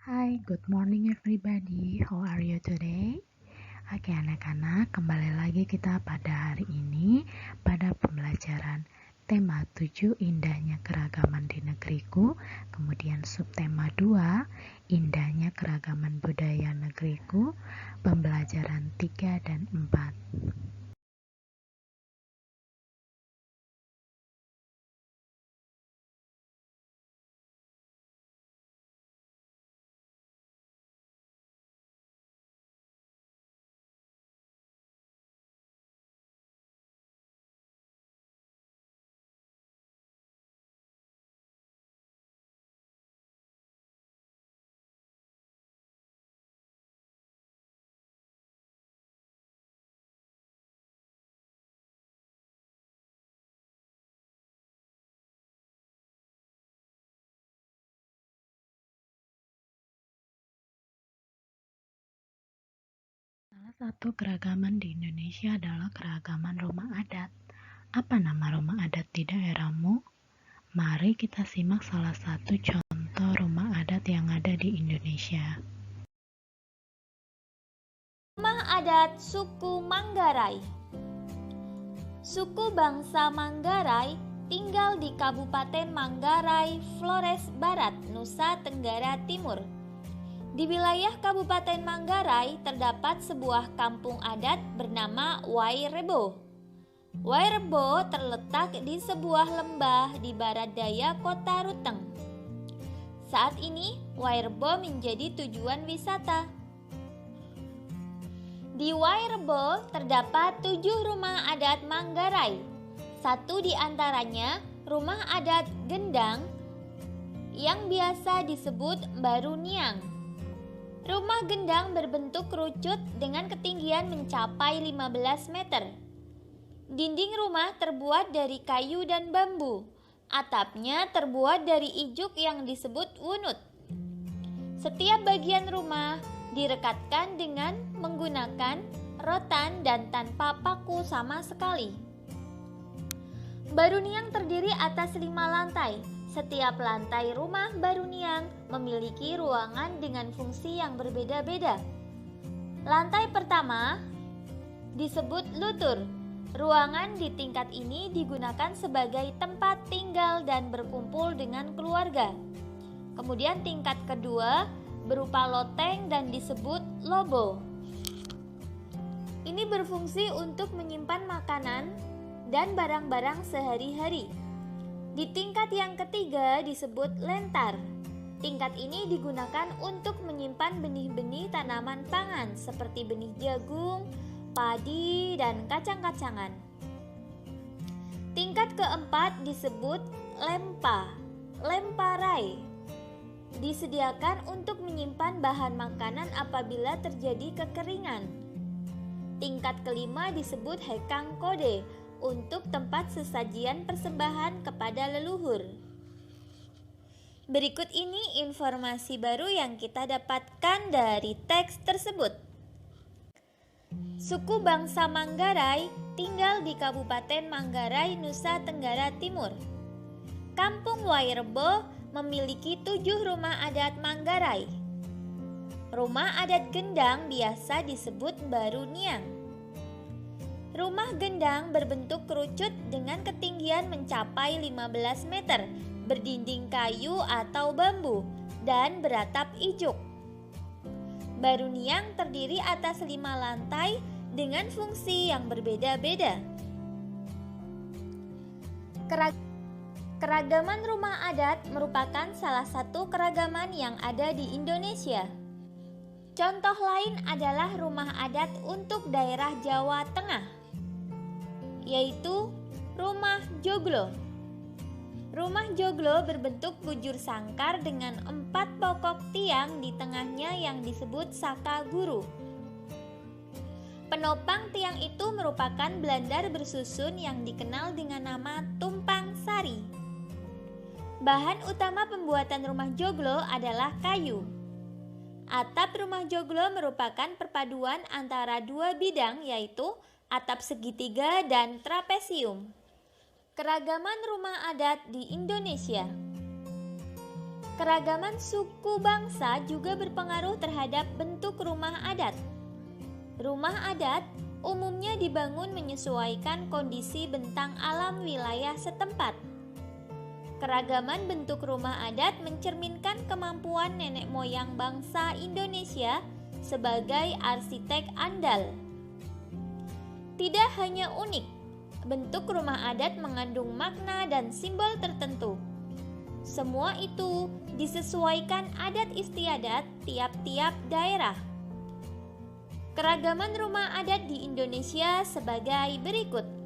Hi, good morning everybody. How are you today? Oke anak-anak, kembali lagi kita pada hari ini pada pembelajaran tema 7 indahnya keragaman di negeriku, kemudian subtema 2 indahnya keragaman budaya negeriku, pembelajaran 3 dan 4. Salah satu keragaman di Indonesia adalah keragaman rumah adat. Apa nama rumah adat di daerahmu? Mari kita simak salah satu contoh rumah adat yang ada di Indonesia. Rumah adat suku Manggarai. Suku bangsa Manggarai tinggal di Kabupaten Manggarai, Flores Barat, Nusa Tenggara Timur. Di wilayah Kabupaten Manggarai terdapat sebuah kampung adat bernama Wairebo. Wairebo terletak di sebuah lembah di barat daya kota Ruteng. Saat ini, Wairebo menjadi tujuan wisata. Di Wairebo terdapat 7 rumah adat Manggarai. Satu di antaranya rumah adat Gendang yang biasa disebut Baruniang. Rumah Gendang berbentuk kerucut dengan ketinggian mencapai 15 meter. Dinding rumah terbuat dari kayu dan bambu. Atapnya terbuat dari ijuk yang disebut wunut. Setiap bagian rumah direkatkan dengan menggunakan rotan dan tanpa paku sama sekali. Baruniang terdiri atas 5 lantai. Setiap lantai rumah Baruniang memiliki ruangan dengan fungsi yang berbeda-beda. Lantai pertama disebut lutur. Ruangan di tingkat ini digunakan sebagai tempat tinggal dan berkumpul dengan keluarga. Kemudian tingkat kedua berupa loteng dan disebut lobo. Ini berfungsi untuk menyimpan makanan dan barang-barang sehari-hari. Di tingkat yang ketiga disebut lentar. Tingkat ini digunakan untuk menyimpan benih-benih tanaman pangan seperti benih jagung, padi, dan kacang-kacangan. Tingkat keempat disebut lempa, lemparai. Disediakan untuk menyimpan bahan makanan apabila terjadi kekeringan. Tingkat kelima disebut hekang kode untuk tempat sesajian persembahan kepada leluhur. Berikut ini informasi baru yang kita dapatkan dari teks tersebut. Suku bangsa Manggarai tinggal di Kabupaten Manggarai, Nusa Tenggara Timur. Kampung Wairebo memiliki 7 rumah adat Manggarai. Rumah adat Gendang biasa disebut Baruniang. Rumah Gendang berbentuk kerucut dengan ketinggian mencapai 15 meter, berdinding kayu atau bambu, dan beratap ijuk. Baruniang terdiri atas 5 lantai dengan fungsi yang berbeda-beda. Keragaman rumah adat merupakan salah satu keragaman yang ada di Indonesia. Contoh lain adalah rumah adat untuk daerah Jawa Tengah, yaitu rumah joglo. Rumah joglo berbentuk bujur sangkar dengan 4 pokok tiang di tengahnya yang disebut saka guru. Penopang tiang itu merupakan belandar bersusun yang dikenal dengan nama tumpang sari. Bahan utama pembuatan rumah joglo adalah kayu. Atap rumah joglo merupakan perpaduan antara 2 bidang, yaitu atap segitiga dan trapesium. Keragaman rumah adat di Indonesia. Keragaman suku bangsa juga berpengaruh terhadap bentuk rumah adat. Rumah adat umumnya dibangun menyesuaikan kondisi bentang alam wilayah setempat. Keragaman bentuk rumah adat mencerminkan kemampuan nenek moyang bangsa Indonesia sebagai arsitek andal. Tidak hanya unik, bentuk rumah adat mengandung makna dan simbol tertentu. Semua itu disesuaikan adat istiadat tiap-tiap daerah. Keragaman rumah adat di Indonesia sebagai berikut.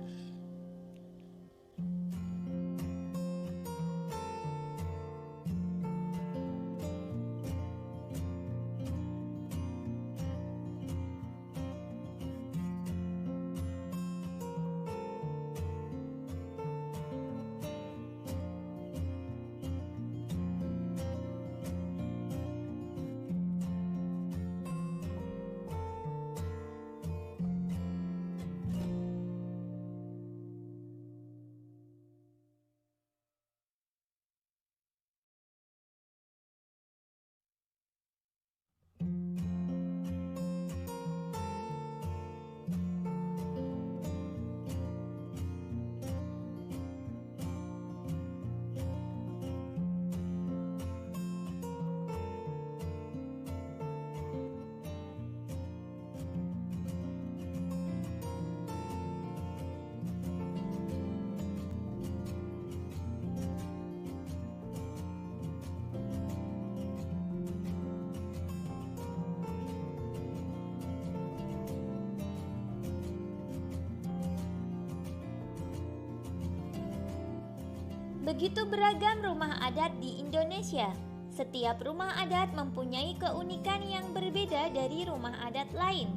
Begitu beragam rumah adat di Indonesia. Setiap rumah adat mempunyai keunikan yang berbeda dari rumah adat lain.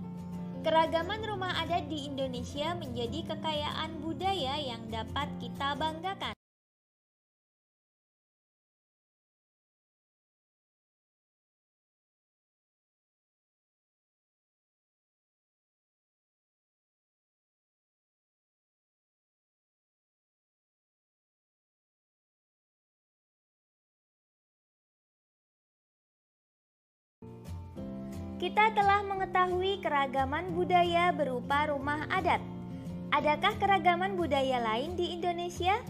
Keragaman rumah adat di Indonesia menjadi kekayaan budaya yang dapat kita banggakan. Kita telah mengetahui keragaman budaya berupa rumah adat. Adakah keragaman budaya lain di Indonesia?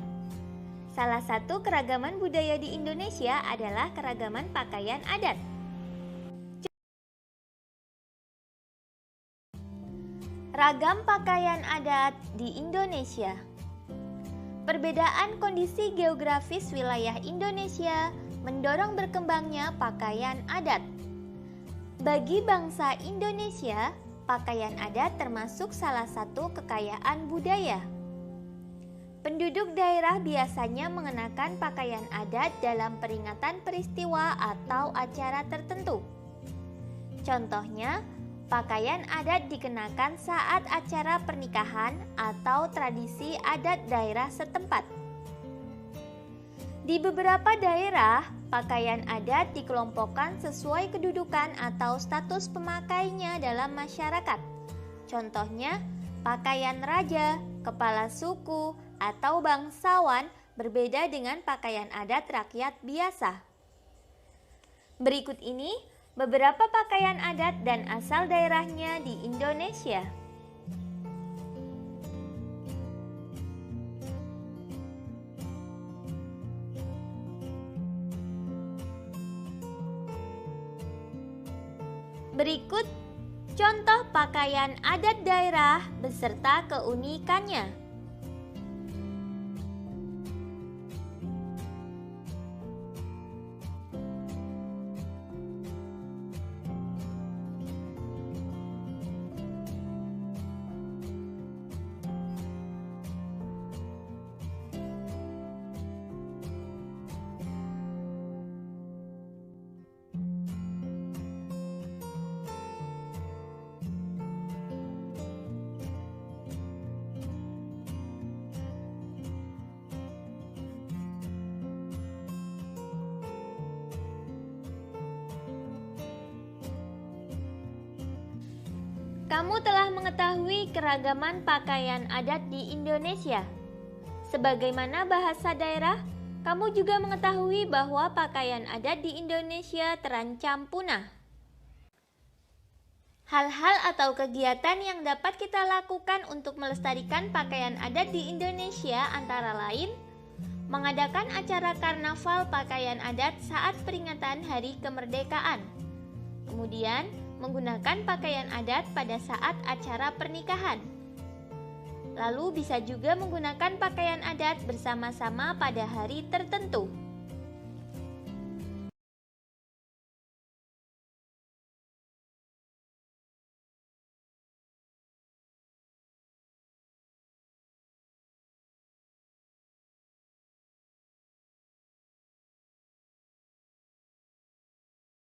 Salah satu keragaman budaya di Indonesia adalah keragaman pakaian adat. Ragam pakaian adat di Indonesia. Perbedaan kondisi geografis wilayah Indonesia mendorong berkembangnya pakaian adat. Bagi bangsa Indonesia, pakaian adat termasuk salah satu kekayaan budaya. Penduduk daerah biasanya mengenakan pakaian adat dalam peringatan peristiwa atau acara tertentu. Contohnya, pakaian adat dikenakan saat acara pernikahan atau tradisi adat daerah setempat. Di beberapa daerah, pakaian adat dikelompokkan sesuai kedudukan atau status pemakainya dalam masyarakat. Contohnya, pakaian raja, kepala suku, atau bangsawan berbeda dengan pakaian adat rakyat biasa. Berikut ini beberapa pakaian adat dan asal daerahnya di Indonesia. Berikut contoh pakaian adat daerah beserta keunikannya. Kamu telah mengetahui keragaman pakaian adat di Indonesia. Sebagaimana bahasa daerah, Kamu juga mengetahui bahwa pakaian adat di Indonesia terancam punah. Hal-hal atau kegiatan yang dapat kita lakukan untuk melestarikan pakaian adat di Indonesia antara lain mengadakan acara karnaval pakaian adat saat peringatan Hari Kemerdekaan. Kemudian, menggunakan pakaian adat pada saat acara pernikahan. Lalu bisa juga menggunakan pakaian adat bersama-sama pada hari tertentu.